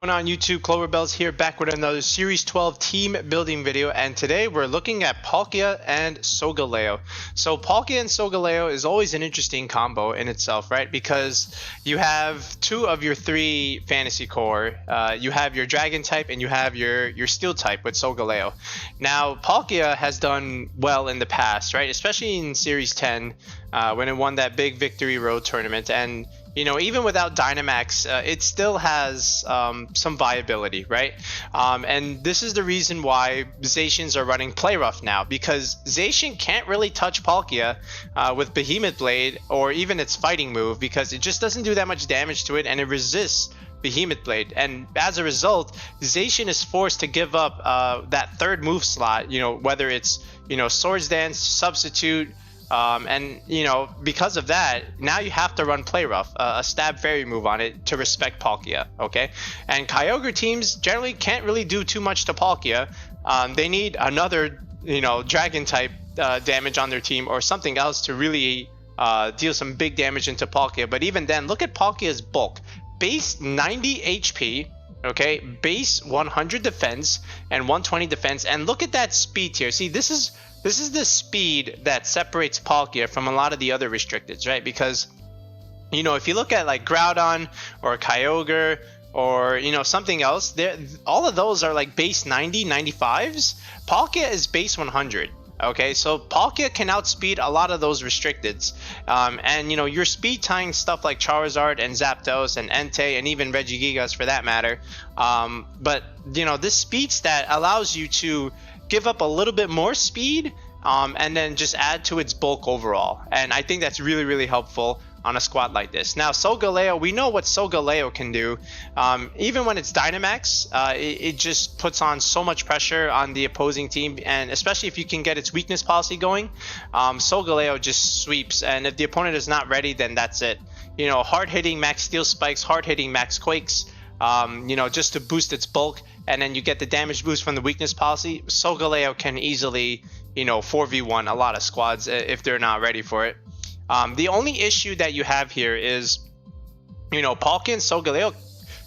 On YouTube, Cloverbells here, back with another Series 12 team building video, and today we're looking at Palkia and Solgaleo. So Palkia and Solgaleo is always an interesting combo in itself, right? Because you have two of your three fantasy core. You have your Dragon type and you have your Steel type with Solgaleo. Now Palkia has done well in the past, right? Especially in Series 10 when it won that big Victory Road tournament, and you know, even without Dynamax, it still has some viability, right? And this is the reason why Zacians are running Play Rough now, because Zacian can't really touch Palkia with Behemoth Blade or even its fighting move, because it just doesn't do that much damage to it and it resists Behemoth Blade. And as a result, Zacian is forced to give up that third move slot, you know, whether it's, you know, Swords Dance, Substitute, and you know, because of that, now you have to run Play Rough, a stab fairy move on it to respect Palkia, okay? And Kyogre teams generally can't really do too much to Palkia. They need another, you know, Dragon type damage on their team or something else to really deal some big damage into Palkia. But even then, look at Palkia's bulk. Base 90 HP, okay? Base 100 defense and 120 defense. And look at that speed tier. See, this is the speed that separates Palkia from a lot of the other restricteds, right? Because, you know, if you look at like Groudon or Kyogre or, you know, something else, all of those are like base 90, 95s. Palkia is base 100. Okay, so Palkia can outspeed a lot of those restricteds, and you know, you're speed tying stuff like Charizard and Zapdos and Entei and even Regigigas for that matter. But you know, this speed stat allows you to give up a little bit more speed, and then just add to its bulk overall. And I think that's really, really helpful on a squad like this. Now, Solgaleo, we know what Solgaleo can do. Even when it's Dynamax, it just puts on so much pressure on the opposing team, and especially if you can get its weakness policy going, Solgaleo just sweeps. And if the opponent is not ready, then that's it. You know, hard-hitting Max Steelspikes, hard-hitting Max Quakes, you know, just to boost its bulk, and then you get the damage boost from the weakness policy. Solgaleo can easily, you know, 4v1 a lot of squads if they're not ready for it. The only issue that you have here is, you know, Palkia and Solgaleo,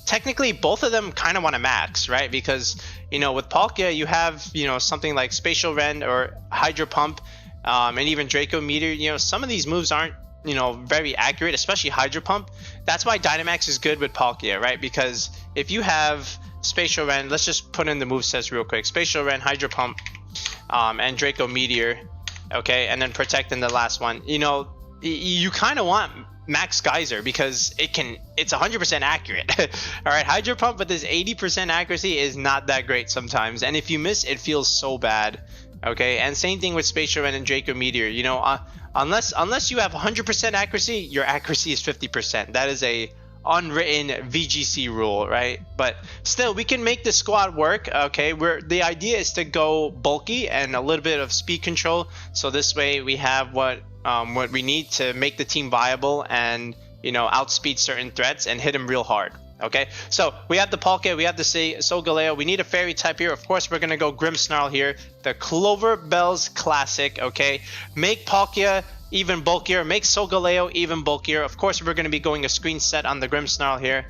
technically both of them kind of want to max, right? Because, you know, with Palkia you have, you know, something like Spatial Rend or Hydro Pump, and even Draco Meteor. You know, some of these moves aren't, you know, very accurate, especially Hydro Pump. That's why Dynamax is good with Palkia, right? Because if you have Spatial Rend, let's just put in the movesets real quick. Spatial Rend, Hydro Pump, and Draco Meteor, okay, and then Protect in the last one. You know, you kind of want Max Geyser because it's 100% accurate. All right, Hydro Pump with this 80% accuracy is not that great sometimes, and if you miss, it feels so bad. Okay, and same thing with Spatial Rend and Draco Meteor. You know, unless you have 100% accuracy, your accuracy is 50%. That is a unwritten VGC rule, right? But still, we can make the squad work. Okay, the idea is to go bulky and a little bit of speed control, so this way we have what we need to make the team viable and, you know, outspeed certain threats and hit them real hard. Okay, so we have the Palkia, we have the Solgaleo, we need a fairy type here. Of course, we're gonna go Grimmsnarl here, the Cloverbells classic. Okay, make Palkia even bulkier, make Solgaleo even bulkier. Of course, we're going to be going a screen set on the Grimmsnarl here.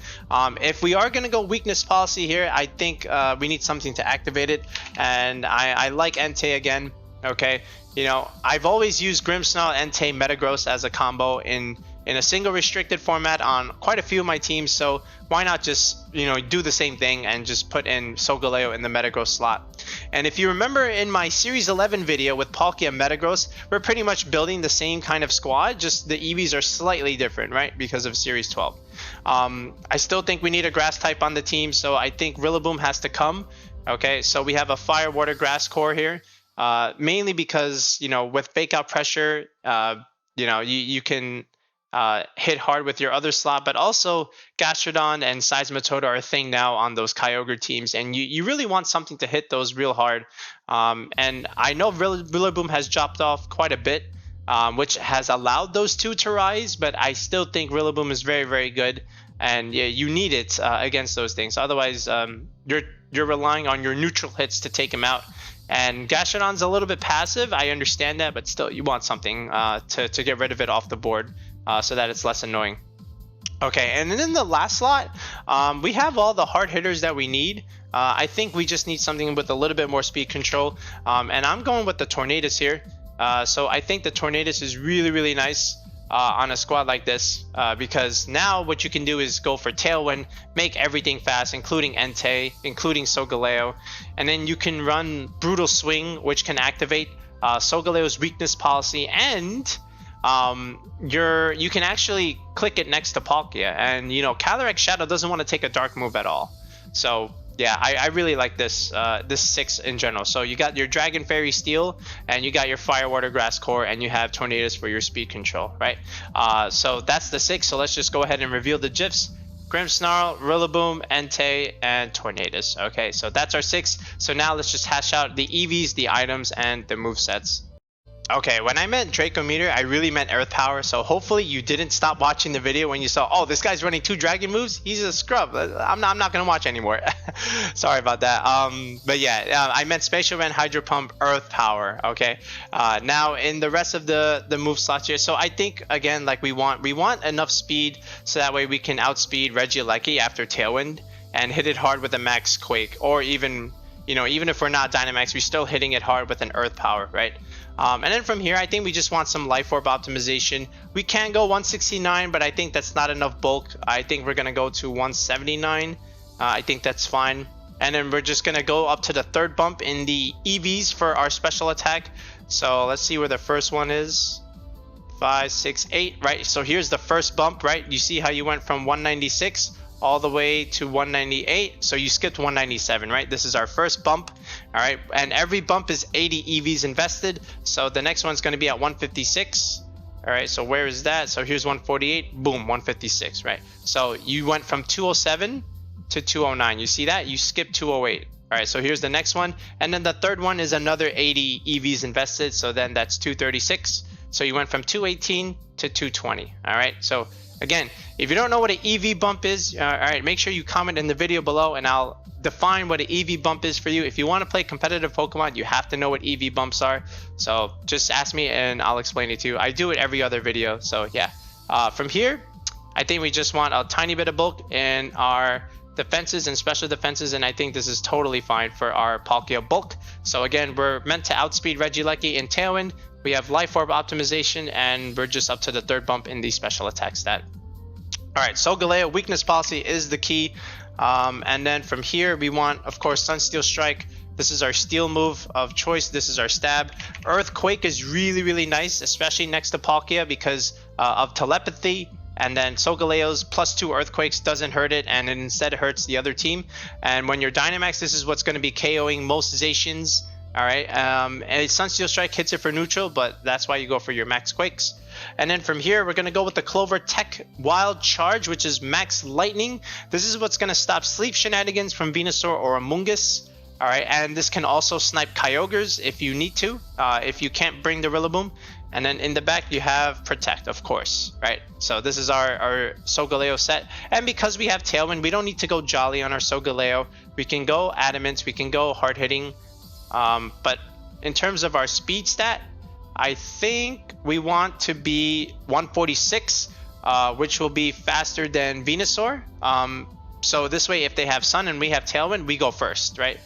If we are going to go weakness policy here, I think we need something to activate it, and I like Entei again. Okay, you know, I've always used Grimmsnarl, Entei, Metagross as a combo in a single restricted format on quite a few of my teams, so why not just, you know, do the same thing and just put in Solgaleo in the Metagross slot. And if you remember in my Series 11 video with Palkia and Metagross, we're pretty much building the same kind of squad, just the EVs are slightly different, right, because of Series 12. I still think we need a grass type on the team, so I think Rillaboom has to come. Okay, so we have a Fire, Water, Grass core here, mainly because, you know, with Fake Out Pressure, you know, you can hit hard with your other slot, but also Gastrodon and Seismitoad are a thing now on those Kyogre teams, and you really want something to hit those real hard. And I know Rillaboom has dropped off quite a bit, which has allowed those two to rise, but I still think Rillaboom is very, very good, and yeah, you need it against those things. Otherwise, you're relying on your neutral hits to take him out. And Gastrodon's a little bit passive, I understand that, but still, you want something to get rid of it off the board so that it's less annoying. Okay, and then in the last slot, we have all the hard hitters that we need. I think we just need something with a little bit more speed control, and I'm going with the Tornadus here. So I think the Tornadus is really, really nice on a squad like this, because now what you can do is go for Tailwind, make everything fast, including Entei, including Solgaleo, and then you can run Brutal Swing, which can activate Solgaleo's weakness policy, and you can actually click it next to Palkia, and you know Calyrex Shadow doesn't want to take a dark move at all. So yeah, I really like this 6 in general. So you got your Dragon Fairy Steel, and you got your Fire Water Grass Core, and you have Tornadus for your speed control, right? So that's the 6. So let's just go ahead and reveal the GIFs. Grimmsnarl, Rillaboom, Entei, and Tornadus. Okay, so that's our 6. So now let's just hash out the EVs, the items, and the movesets. Okay, when I meant Draco Meteor, I really meant Earth Power, so hopefully you didn't stop watching the video when you saw, oh, this guy's running 2 dragon moves, he's a scrub. I'm not gonna watch anymore. Sorry about that. But yeah, I meant Spatial Rend, Hydro Pump, Earth Power, okay? Now, in the rest of the move slots here, so I think, again, like we want enough speed so that way we can outspeed Regieleki after Tailwind and hit it hard with a Max Quake, or even, you know, even if we're not Dynamax, we're still hitting it hard with an Earth Power, right? And then from here, I think we just want some Life Orb optimization. We can go 169, but I think that's not enough bulk. I think we're going to go to 179. I think that's fine. And then we're just going to go up to the 3rd bump in the EVs for our special attack. So let's see where the first one is. 5, 6, 8, right? So here's the first bump, right? You see how you went from 196 all the way to 198, so you skipped 197, right? This is our first bump, all right? And every bump is 80 EVs invested, so the next one's going to be at 156. All right, so where is that? So here's 148, boom, 156, right? So you went from 207 to 209. You see that? You skipped 208. All right, so here's the next one, and then the third one is another 80 EVs invested, so then that's 236. So you went from 218 to 220. All right, so again, if you don't know what an EV bump is, all right, make sure you comment in the video below and I'll define what an EV bump is for you. If you want to play competitive Pokemon, you have to know what EV bumps are. So just ask me and I'll explain it to you. I do it every other video. So yeah, from here, I think we just want a tiny bit of bulk in our defenses and special defenses, and I think this is totally fine for our Palkia bulk. So again, we're meant to outspeed Regieleki in Tailwind. We have Life Orb optimization, and we're just up to the 3rd bump in the special attack stat. Alright, Solgaleo, weakness policy is the key. And then from here, we want, of course, Sunsteel Strike. This is our steel move of choice. This is our stab. Earthquake is really, really nice, especially next to Palkia because of telepathy. And then Solgaleo's +2 Earthquakes doesn't hurt it, and it instead hurts the other team. And when you're Dynamax, this is what's going to be KOing most Zacians. Alright, and Sunsteel Strike hits it for neutral, but that's why you go for your Max Quakes. And then from here, we're going to go with the Clover Tech Wild Charge, which is Max Lightning. This is what's going to stop sleep shenanigans from Venusaur or Amoonguss. Alright, and this can also snipe Kyogres if you need to, if you can't bring the Rillaboom. And then in the back, you have Protect, of course, right? So this is our Solgaleo set. And because we have Tailwind, we don't need to go Jolly on our Solgaleo. We can go Adamant, we can go Hard Hitting. But in terms of our speed stat, I think we want to be 146, which will be faster than Venusaur. So this way, if they have Sun and we have Tailwind, we go first, right?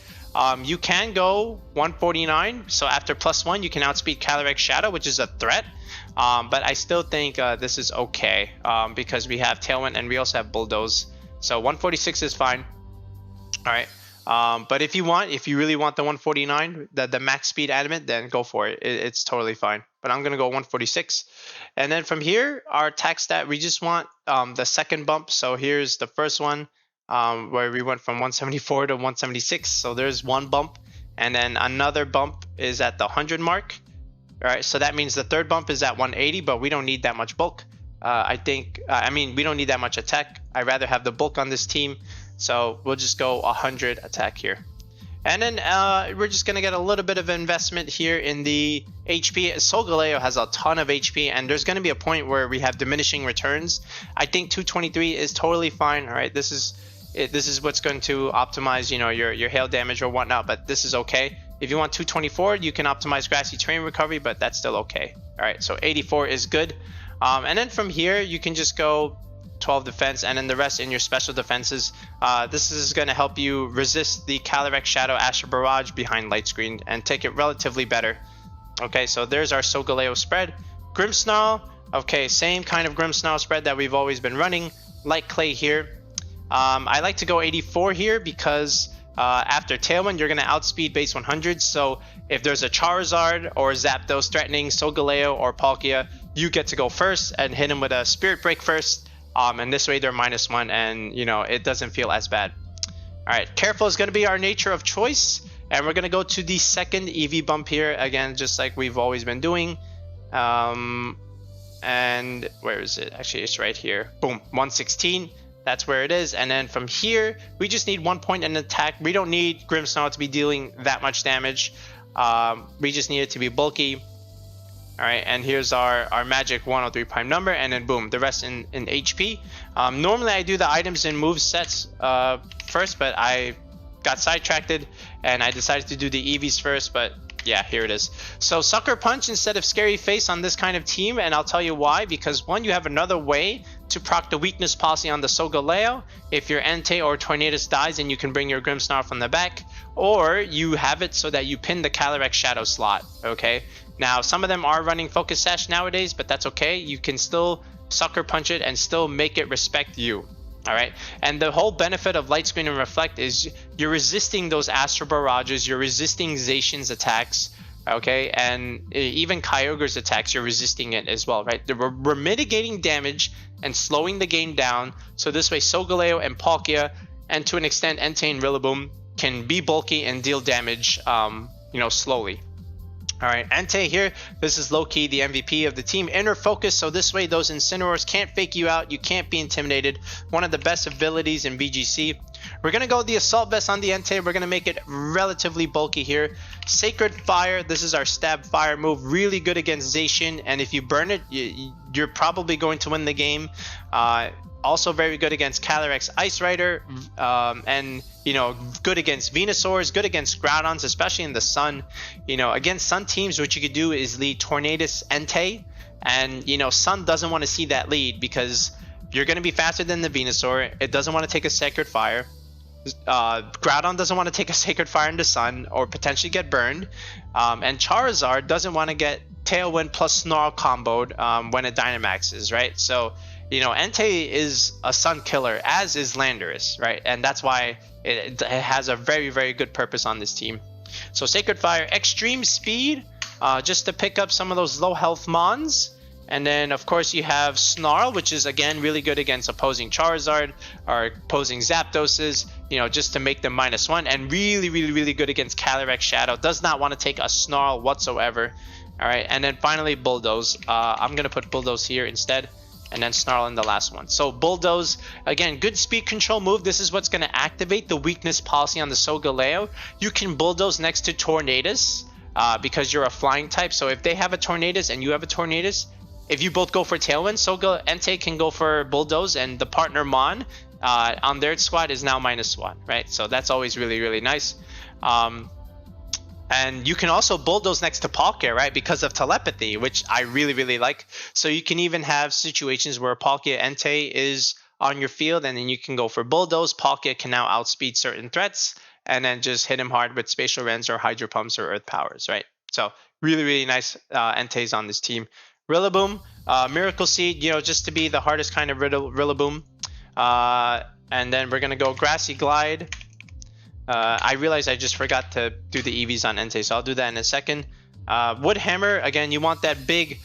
You can go 149, so after +1, you can outspeed Calyrex Shadow, which is a threat. But I still think this is okay because we have Tailwind and we also have Bulldoze. So 146 is fine. All right. But if you really want the 149, the max speed adamant, then go for it. It's totally fine. But I'm going to go 146. And then from here, our attack stat, we just want the 2nd bump. So here's the first one where we went from 174 to 176. So there's 1 bump. And then another bump is at the 100 mark. All right, so that means the 3rd bump is at 180, but we don't need that much bulk. I mean, we don't need that much attack. I'd rather have the bulk on this team. So we'll just go 100 attack here. And then we're just going to get a little bit of investment here in the HP. Solgaleo has a ton of HP, and there's going to be a point where we have diminishing returns. I think 223 is totally fine. All right, this is what's going to optimize, you know, your hail damage or whatnot, but this is okay. If you want 224, you can optimize Grassy Terrain Recovery, but that's still okay. All right, so 84 is good. And then from here, you can just go 12 defense, and then the rest in your special defenses. This is going to help you resist the Calyrex Shadow Astral Barrage behind Light Screen and take it relatively better. Okay, so there's our Solgaleo spread. Grimmsnarl, okay, same kind of Grimmsnarl spread that we've always been running. Light Clay here. I like to go 84 here because after Tailwind, you're going to outspeed base 100. So if there's a Charizard or Zapdos threatening Solgaleo or Palkia, you get to go first and hit him with a Spirit Break first. And this way they're -1 and, you know, it doesn't feel as bad. All right, Careful is going to be our nature of choice. And we're going to go to the second EV bump here. Again, just like we've always been doing. And where is it? Actually, it's right here. Boom, 116. That's where it is. And then from here, we just need 1 point in attack. We don't need Grimmsnarl to be dealing that much damage. We just need it to be bulky. All right, and here's our magic 103 prime number, and then boom, the rest in HP. Normally I do the items in Movesets first, but I got sidetracked and I decided to do the EVs first, but yeah, here it is. So Sucker Punch instead of Scary Face on this kind of team, and I'll tell you why. Because one, you have another way to proc the weakness policy on the Solgaleo. If your Entei or Tornadus dies, and you can bring your Grimmsnarl from the back, or you have it so that you pin the Calyrex Shadow slot. Okay. Now some of them are running Focus Sash nowadays, but that's okay. You can still Sucker Punch it and still make it respect you. All right, and the whole benefit of Light Screen and Reflect is you're resisting those Astral Barrages, you're resisting Zacian's attacks, okay, and even Kyogre's attacks, you're resisting it as well, right? We're mitigating damage and slowing the game down, so this way Solgaleo and Palkia, and to an extent Entei and Rillaboom, can be bulky and deal damage, you know, slowly. All right, Entei here, this is low-key the MVP of the team. Inner Focus, so this way those Incineroars can't fake you out. You can't be intimidated. One of the best abilities in VGC. We're going to go the Assault Vest on the Entei. We're going to make it relatively bulky here. Sacred Fire, this is our Stab Fire move. Really good against Zacian, and if you burn it, you're probably going to win the game. Also very good against Calyrex Ice Rider, and you know, good against Venusaurs, good against Groudons, especially in the Sun. You know, against Sun teams, what you could do is lead Tornadus Entei, and you know, Sun doesn't want to see that lead because you're going to be faster than the Venusaur. It doesn't want to take a Sacred Fire. Groudon doesn't want to take a Sacred Fire into Sun or potentially get burned, and Charizard doesn't want to get Tailwind plus Snarl comboed when it Dynamaxes, right? So you know, Entei is a Sun killer, as is Landorus, right? And that's why it has a very, very good purpose on this team. So Sacred Fire, Extreme Speed, just to pick up some of those low health Mons. And then, of course, you have Snarl, which is, again, really good against opposing Charizard or opposing Zapdoses, you know, just to make them -1. And really, really, really good against Calyrex Shadow. Does not want to take a Snarl whatsoever. All right, and then finally, Bulldoze. I'm going to put Bulldoze here instead. And then Snarl in the last one. So Bulldoze, again, good speed control move. This is what's going to activate the weakness policy on the Solgaleo. You can Bulldoze next to Tornadus because you're a flying type. So if they have a Tornadus and you have a Tornadus, if you both go for Tailwind, Entei can go for Bulldoze, and the partner Mon on their squad is now -1, right? So that's always really, really nice. And you can also Bulldoze next to Palkia, right? Because of Telepathy, which I really, really like. So you can even have situations where Palkia Entei is on your field, and then you can go for Bulldoze. Palkia can now outspeed certain threats, and then just hit him hard with Spatial Rends or Hydro Pumps or Earth Powers, right? So really, really nice Enteis on this team. Rillaboom, Miracle Seed, you know, just to be the hardest kind of Rillaboom. And then we're going to go Grassy Glide. I realized I just forgot to do the EVs on Entei, so I'll do that in a second. Wood Hammer, again, you want that big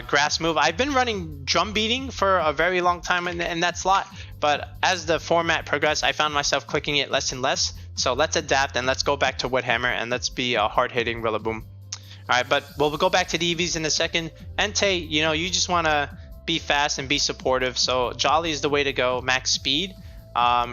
grass move. I've been running Drum Beating for a very long time in that slot, but as the format progressed, I found myself clicking it less and less. So let's adapt and let's go back to Wood Hammer and let's be a hard-hitting Rillaboom. All right, but we'll go back to the EVs in a second. Entei, you know, you just want to be fast and be supportive, so Jolly is the way to go. Max Speed.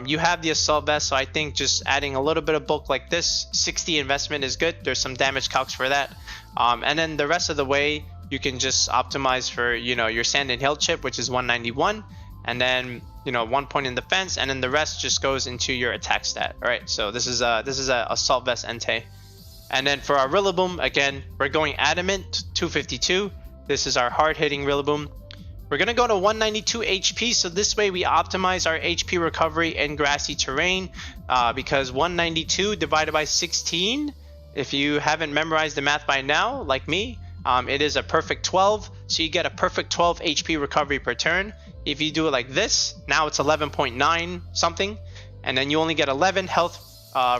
You have the Assault Vest, so I think just adding a little bit of bulk like this, 60 investment is good. There's some damage calcs for that. And then the rest of the way, you can just optimize for, you know, your Sand and Hill chip, which is 191. And then, you know, 1 point in defense, and then the rest just goes into your attack stat. All right, so this is a Assault Vest Entei. And then for our Rillaboom, again, we're going Adamant, 252. This is our hard-hitting Rillaboom. We're going to go to 192 HP, so this way we optimize our HP recovery in grassy terrain, because 192 divided by 16, if you haven't memorized the math by now, like me, it is a perfect 12, so you get a perfect 12 HP recovery per turn. If you do it like this, now it's 11.9 something, and then you only get 11 health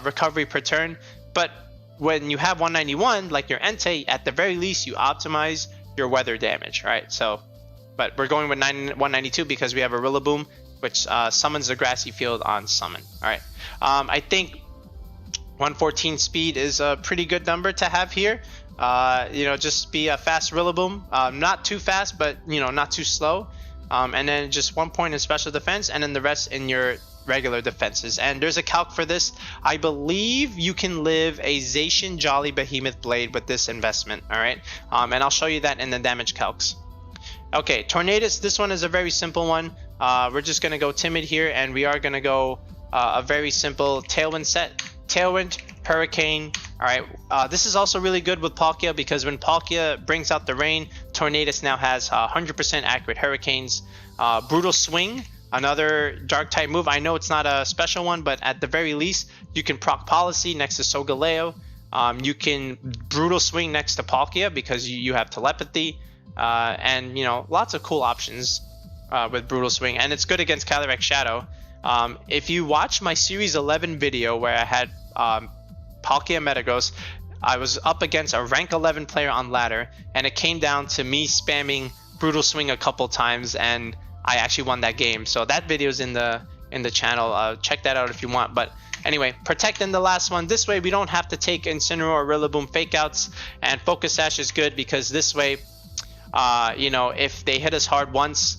recovery per turn. But when you have 191, like your Entei, at the very least you optimize your weather damage, right? So, but we're going with 192 because we have a Rillaboom, which summons the grassy field on summon. All right, I think 114 speed is a pretty good number to have here. You know, just be a fast Rillaboom, not too fast, but you know, not too slow. And then just 1 point in special defense, and then the rest in your regular defenses. And there's a calc for this. I believe you can live a Zacian Jolly Behemoth Blade with this investment. All right, and I'll show you that in the damage calcs. Okay, Tornadus, this one is a very simple one. We're just gonna go timid here, and we are gonna go a very simple Tailwind set. Tailwind, Hurricane. All right, this is also really good with Palkia, because when Palkia brings out the rain, Tornadus now has 100% accurate Hurricanes. Brutal Swing, another dark type move. I know it's not a special one, but at the very least, you can proc Policy next to Solgaleo. You can Brutal Swing next to Palkia because you have Telepathy. And you know, lots of cool options with Brutal Swing, and it's good against Calyrex Shadow. If you watch my Series 11 video where I had Palkia Metagross, I was up against a rank 11 player on ladder, and it came down to me spamming Brutal Swing a couple times, and I actually won that game. So that video is in the channel. Check that out if you want. But anyway, Protect in the last one. This way we don't have to take Incineroar or Rillaboom fake outs, and Focus Sash is good because this way, you know, if they hit us hard once,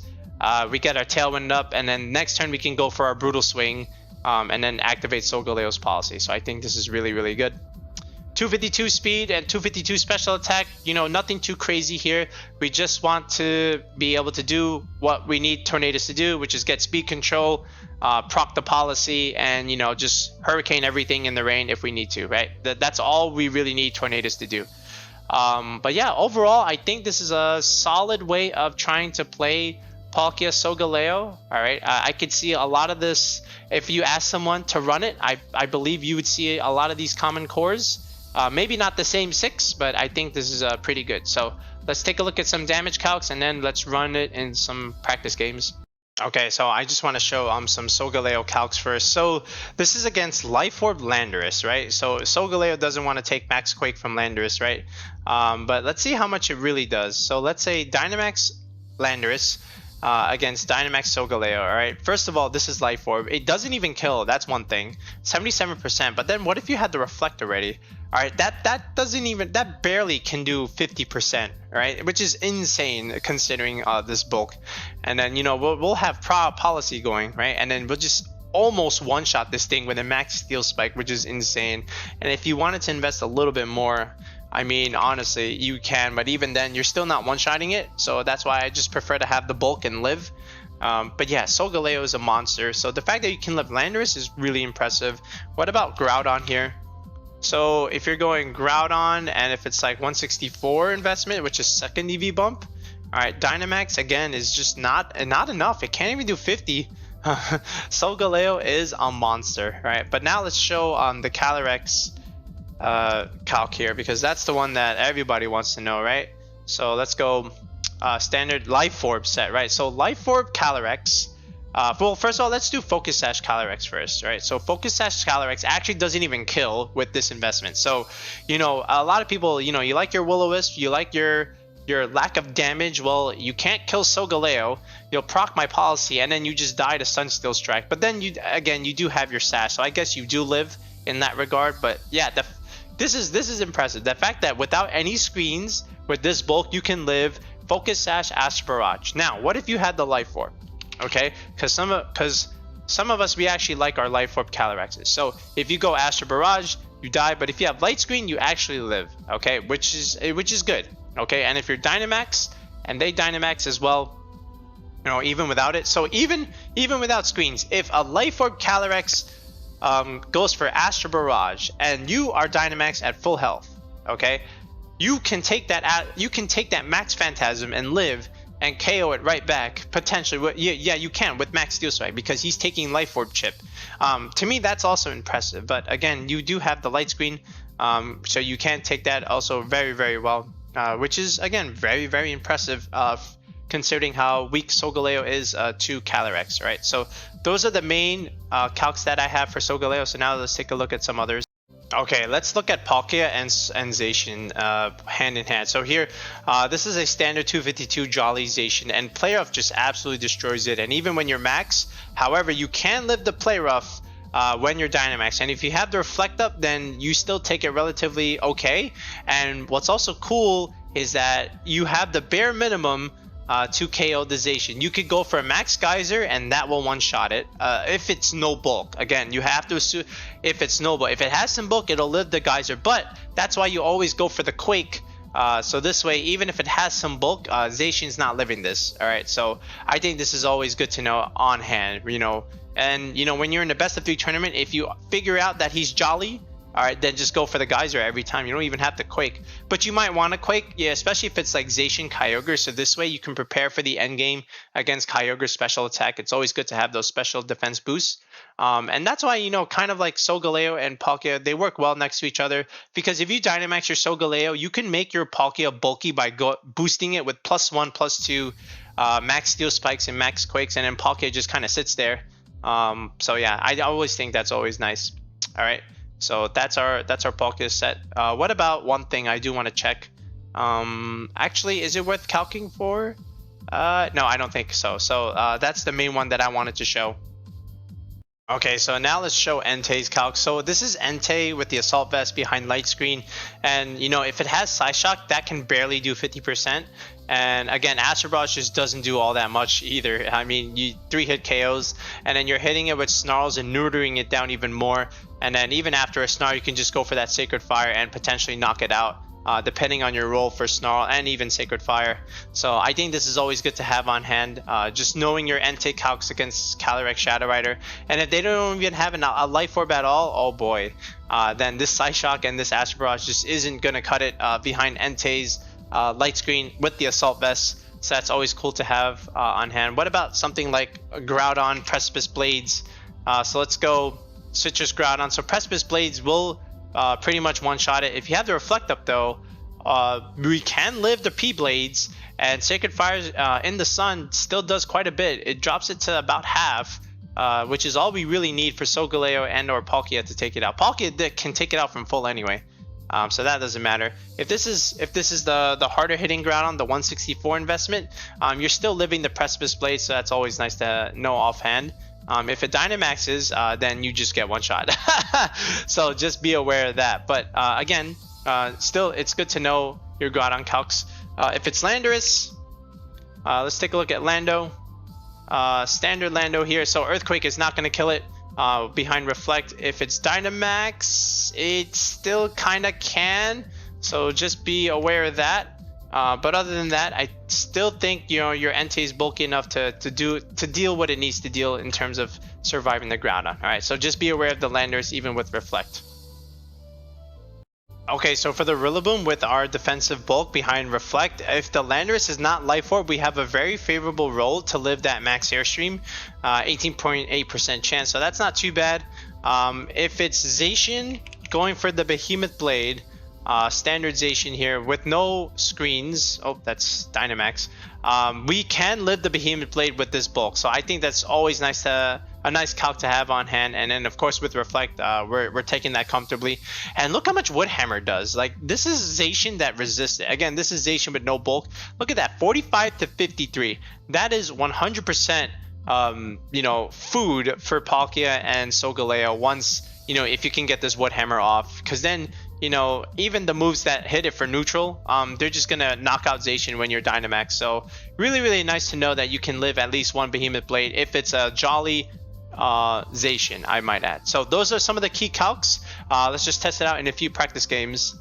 we get our Tailwind up, and then next turn we can go for our Brutal Swing, and then activate Solgaleo's Policy. So I think this is really, really good. 252 speed and 252 special attack, you know, nothing too crazy here. We just want to be able to do what we need Tornadus to do, which is get speed control, proc the Policy, and you know, just Hurricane everything in the rain if we need to, right? That's all we really need Tornadus to do. But yeah, overall, I think this is a solid way of trying to play Palkia Solgaleo. All right, I could see a lot of this. If you ask someone to run it, I believe you would see a lot of these common cores. Maybe not the same 6, but I think this is pretty good. So let's take a look at some damage calcs, and then let's run it in some practice games. Okay, so I just want to show some Solgaleo calcs first. So this is against Life Orb Landorus, right? So Solgaleo doesn't want to take Max Quake from Landorus, right? But let's see how much it really does. So let's say Dynamax Landorus against Dynamax Solgaleo, all right? First of all, this is Life Orb. It doesn't even kill, that's one thing. 77%, but then what if you had the Reflect already? All right, that doesn't even, that barely can do 50%, right? Which is insane considering this bulk. And then, you know, we'll have Policy going, right? And then we'll just almost one-shot this thing with a Max Steel Spike, which is insane. And if you wanted to invest a little bit more, I mean, honestly, you can, but even then, you're still not one-shotting it. So that's why I just prefer to have the bulk and live. But yeah, Solgaleo is a monster. So the fact that you can live Landorus is really impressive. What about Groudon here? So if you're going Groudon, and if it's like 164 investment, which is second EV bump, all right, Dynamax again is just not enough. It can't even do 50. Solgaleo is a monster, right? But now let's show the Calyrex calc here, because that's the one that everybody wants to know, right? So let's go standard Life Orb set, right? So Life Orb Calyrex. Well, first of all, let's do Focus Sash Calyrex first, right? So Focus Sash Calyrex actually doesn't even kill with this investment. So, you know, a lot of people, you know, you like your Will-O-Wisp, you like your lack of damage. Well, you can't kill Solgaleo. You'll proc my Policy, and then you just die to Sunsteel Strike. But then you do have your Sash, so I guess you do live in that regard. But yeah, this is impressive. The fact that without any screens with this bulk, you can live Focus Sash Astral Barrage. Now, what if you had the Life Orb? Okay, because some of us, we actually like our Life Orb Calyrexes. So if you go Astral Barrage, you die, but if you have Light Screen, you actually live. Okay, which is good. Okay, and if you're Dynamax and they Dynamax as well, you know, even without it. So even without screens, if a Life Orb Calyrex goes for Astral Barrage and you are Dynamax at full health, okay, you can take that Max Phantasm and live. and KO it right back, potentially. Yeah, you can with Max Steelspike because he's taking Life Orb chip. To me, that's also impressive. But again, you do have the light screen, so you can take that also very, very well, which is, again, very, very impressive considering how weak Solgaleo is to Calyrex, right? So those are the main calcs that I have for Solgaleo. So now let's take a look at some others. Okay, let's look at Palkia and Zacian hand in hand. So here, this is a standard 252 Jolly Zacian, and Play Rough just absolutely destroys it. And even when you're max, however, you can live the Play Rough when you're Dynamax. And if you have the Reflect up, then you still take it relatively okay. And what's also cool is that you have the bare minimum to KO the Zacian. You could go for a Max Geyser and that will one-shot it if it's no bulk. Again, you have to assume if it's no bulk. If it has some bulk, it'll live the Geyser, but that's why you always go for the Quake. So this way, even if it has some bulk, Zacian's not living this. All right, so I think this is always good to know on hand, you know. And you know, when you're in the best of 3 tournament, if you figure out that he's Jolly, all right, then just go for the Geyser every time. You don't even have to Quake. But you might want to Quake, yeah, especially if it's like Zacian, Kyogre. So this way you can prepare for the end game against Kyogre's special attack. It's always good to have those special defense boosts. And that's why, you know, kind of like Solgaleo and Palkia, they work well next to each other. Because if you Dynamax your Solgaleo, you can make your Palkia bulky by boosting it with +1, +2, Max Steel Spikes and Max Quakes. And then Palkia just kind of sits there. So yeah, I always think that's always nice. All right. So that's our Palkia set. What about one thing I do want to check? Actually, is it worth calcing for? No, I don't think so. So that's the main one that I wanted to show. Okay, so now let's show Entei's calc. So this is Entei with the Assault Vest behind Light Screen. And, you know, if it has Psyshock, that can barely do 50%. And again, Astro Barrage just doesn't do all that much either. I mean, you 3-hit KOs, and then you're hitting it with Snarls and neutering it down even more. And then even after a Snarl, you can just go for that Sacred Fire and potentially knock it out, depending on your role for Snarl and even Sacred Fire. So I think this is always good to have on hand, just knowing your Entei calcs against Calyrex Shadow Rider. And if they don't even have a Life Orb at all, oh boy, then this Psyshock and this Astro Barrage just isn't going to cut it behind Entei's Light Screen with the Assault Vest. So that's always cool to have on hand. What about something like Groudon, Precipice Blades? So let's go Citrus Groudon. So Precipice Blades will pretty much one-shot it. If you have the Reflect up though, we can live the P-Blades, and Sacred Fire in the Sun still does quite a bit. It drops it to about half, which is all we really need for Solgaleo and or Palkia to take it out. Palkia can take it out from full anyway. So that doesn't matter. If this is the harder hitting Groudon, the 164 investment, you're still living the Precipice Blade, so that's always nice to know offhand. If it Dynamaxes, then you just get one shot. So just be aware of that. But again, still it's good to know your Groudon calcs. If it's Landorus, let's take a look at Lando. Standard Lando here. So Earthquake is not going to kill it. Behind Reflect. If it's Dynamax, it still kind of can, so just be aware of that. But other than that, I still think, you know, your Entei is bulky enough to deal what it needs to deal in terms of surviving the Groudon. All right, so just be aware of the Landers even with Reflect. Okay, so for the Rillaboom with our defensive bulk behind Reflect, if the Landorus is not Life Orb, we have a very favorable roll to live that Max Airstream, 18.8% chance, so that's not too bad. If it's Zacian, going for the Behemoth Blade, standard Zacian here with no screens, oh, that's Dynamax, we can live the Behemoth Blade with this bulk, so I think that's always nice to... a nice calc to have on hand. And then of course with Reflect, we're taking that comfortably. And look how much Woodhammer does. Like, this is Zacian that resists it. Again, this is Zacian with no bulk. Look at that, 45 to 53. That is 100% you know, food for Palkia and Solgaleo once, you know, if you can get this Woodhammer off, because then, you know, even the moves that hit it for neutral, they're just gonna knock out Zacian when you're Dynamax. So really nice to know that you can live at least one Behemoth Blade if it's a Jolly Zacian, I might add. So those are some of the key calcs. Let's just test it out in a few practice games.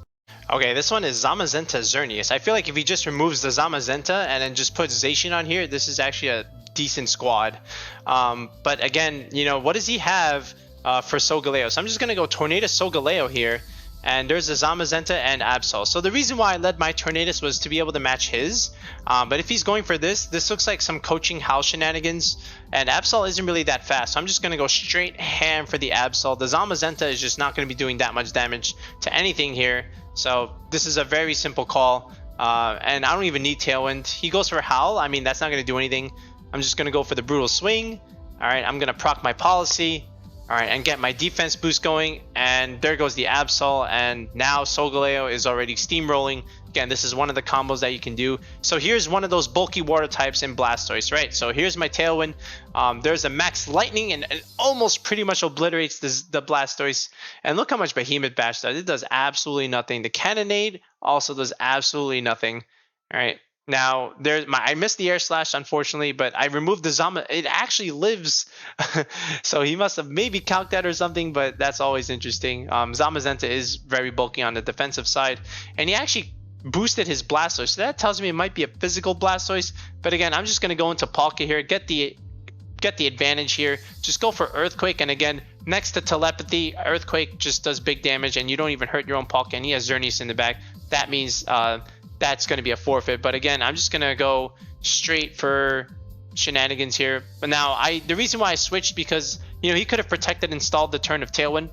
Okay, this one is Zamazenta Xerneas. I feel like if he just removes the Zamazenta and then just puts Zacian on here, this is actually a decent squad. But again, you know, what does he have for Solgaleo? So I'm just gonna go Tornado Solgaleo here. and there's a Zamazenta and Absol. So the reason why I led my Tornadus was to be able to match his. But if he's going for this looks like some coaching house shenanigans, and Absol isn't really that fast. So I'm just going to go straight ham for the Absol. The Zamazenta is just not going to be doing that much damage to anything here. So this is a very simple call. And I don't even need Tailwind. He goes for Howl. I mean, that's not going to do anything. I'm just going to go for the Brutal Swing. Alright, I'm going to proc my Policy. Alright, and get my defense boost going. And there goes the Absol. And now Solgaleo is already steamrolling. Again, this is one of the combos that you can do. So here's one of those bulky water types in Blastoise, right? So here's my Tailwind. There's a Max Lightning, and it almost pretty much obliterates the Blastoise. And look how much Behemoth Bash does. It does absolutely nothing. The Cannonade also does absolutely nothing. All right. Now, I missed the Air Slash, unfortunately, but I removed the Zama. It actually lives. So he must have maybe calced that or something, but that's always interesting. Zamazenta is very bulky on the defensive side, and he actually boosted his Blastoise. So that tells me it might be a physical Blastoise. But again, I'm just going to go into Palkia here, get the advantage here. Just go for Earthquake, and again, next to Telepathy, Earthquake just does big damage, and you don't even hurt your own Palkia, and he has Xerneas in the back. That means that's going to be a forfeit. But again, I'm just going to go straight for shenanigans here. But now, the reason why I switched, because he could have protected and stalled the turn of Tailwind.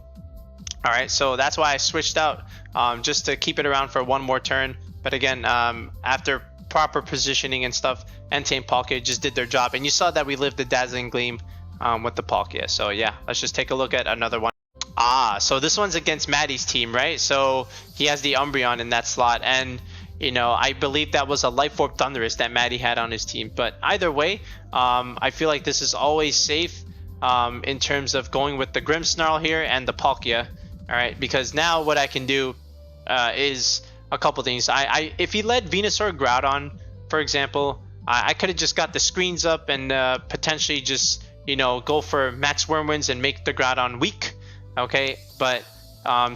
All right, so that's why I switched out, just to keep it around for one more turn. But again, after proper positioning and stuff, Entei and Palkia just did their job, and you saw that we lived the Dazzling Gleam with the Palkia. So yeah, let's just take a look at another one. So this one's against Maddie's team, right? So he has the Umbreon in that slot, and I believe that was a Life Orb Thundurus that Maddie had on his team. But either way, I feel like this is always safe in terms of going with the Grimmsnarl here and the Palkia. All right, because now what I can do is a couple things. If he led Venusaur Groudon, for example, I could have just got the screens up and potentially just go for Max Wormwinds and make the Groudon weak. Okay, but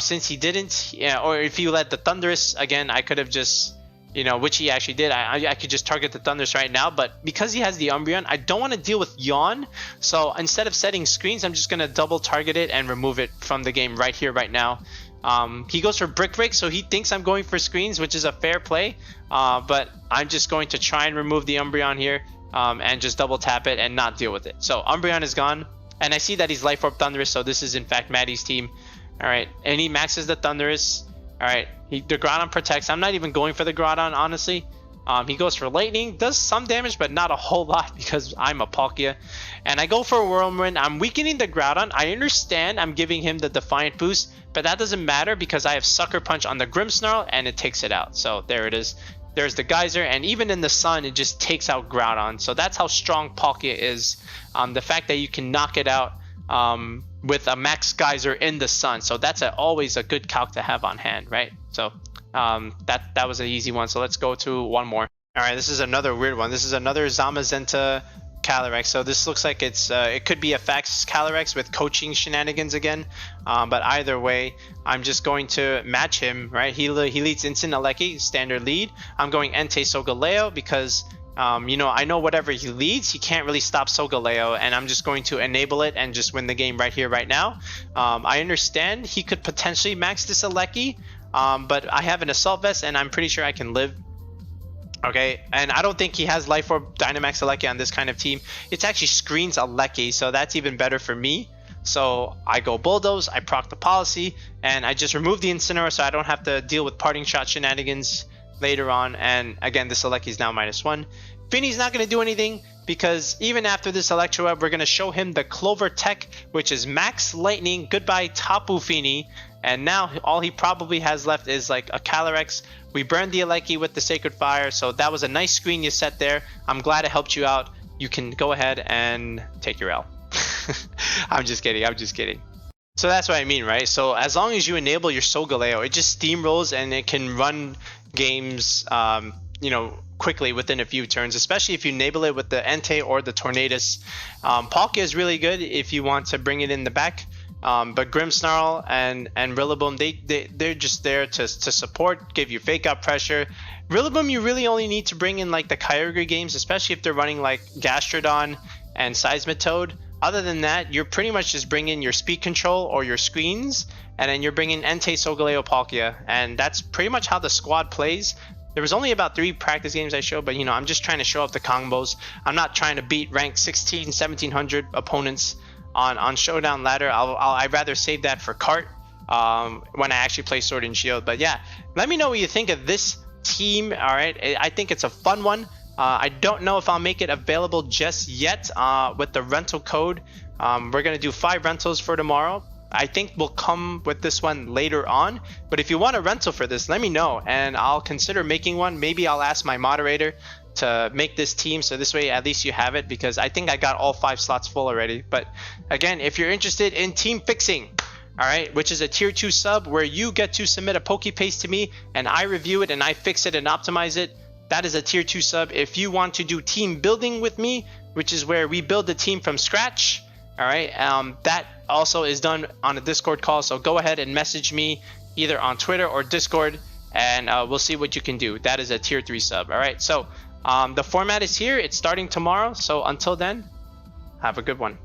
since he didn't, or if he led the Thundurus again, I could have just, which he actually did. I could just target the Thundurus right now, but because he has the Umbreon, I don't want to deal with Yawn. So instead of setting screens, I'm just gonna double target it and remove it from the game right here, right now. He goes for Brick Break, so he thinks I'm going for screens, which is a fair play. But I'm just going to try and remove the Umbreon here, and just double tap it and not deal with it. So Umbreon is gone, and I see that he's Life Orb Thundurus, so this is in fact Maddie's team. All right, and he maxes the Thundurus. All right, the Groudon protects. I'm not even going for the Groudon, honestly. He goes for Lightning, does some damage, but not a whole lot because I'm a Palkia. And I go for a Whirlwind. I'm weakening the Groudon. I understand I'm giving him the Defiant boost, but that doesn't matter because I have Sucker Punch on the Grimmsnarl, and it takes it out. So there it is. There's the Geyser, and even in the sun, it just takes out Groudon. So that's how strong Palkia is. The fact that you can knock it out with a Max Geyser in the sun. So that's always a good calc to have on hand, right? So that was an easy one. So let's go to one more. All right, this is another weird one. This is another Zamazenta Calyrex. So this looks like it could be a Fax Calyrex with coaching shenanigans again. But either way, I'm just going to match him, right? He leads Instant Aleki, standard lead. I'm going Entei Solgaleo because I know whatever he leads, he can't really stop Solgaleo, and I'm just going to enable it and just win the game right here, right now. I understand he could potentially max this Aleki, but I have an Assault Vest, and I'm pretty sure I can live. Okay, and I don't think he has Life Orb Dynamax Aleki on this kind of team. It actually screens Aleki, so that's even better for me. So I go Bulldoze, I proc the Policy, and I just remove the Incineroar so I don't have to deal with Parting Shot shenanigans later on. And again, this Aleki is now -1. Finny's not going to do anything because even after this Electro Web, we're going to show him the Clover Tech, which is Max Lightning. Goodbye, Tapu Fini. And now all he probably has left is like a Calyrex. We burned the Aleki with the Sacred Fire, so that was a nice screen you set there. I'm glad it helped you out. You can go ahead and take your L. I'm just kidding. So that's what I mean, right? So as long as you enable your Solgaleo, it just steamrolls and it can run games, quickly within a few turns, especially if you enable it with the Entei or the Tornadus. Palkia is really good if you want to bring it in the back. But Grimmsnarl and Rillaboom, they're just there to support, give you fake out pressure. Rillaboom, you really only need to bring in like the Kyogre games, especially if they're running like Gastrodon and Seismitoad. Other than that, you're pretty much just bringing your speed control or your screens, and then you're bringing Entei, Solgaleo, Palkia, and that's pretty much how the squad plays. There was only about 3 practice games I showed, but you know, I'm just trying to show off the combos. I'm not trying to beat rank 16, 1700 opponents on Showdown Ladder. I'd rather save that for Cart when I actually play Sword and Shield. But yeah, let me know what you think of this team. All right, I think it's a fun one. I don't know if I'll make it available just yet with the rental code. We're gonna do 5 rentals for tomorrow. I think we'll come with this one later on, but if you want a rental for this, let me know and I'll consider making one. Maybe I'll ask my moderator to make this team, so this way at least you have it, because I think I got all 5 slots full already. But again, if you're interested in team fixing, all right, which is a tier 2 sub where you get to submit a Pokepaste to me and I review it and I fix it and optimize it, that is a tier 2 sub. If you want to do team building with me, which is where we build the team from scratch, all right, that also is done on a Discord call. So go ahead and message me either on Twitter or Discord, and we'll see what you can do. That is a tier 3 sub. All right, so the format is here. It's starting tomorrow. So until then, have a good one.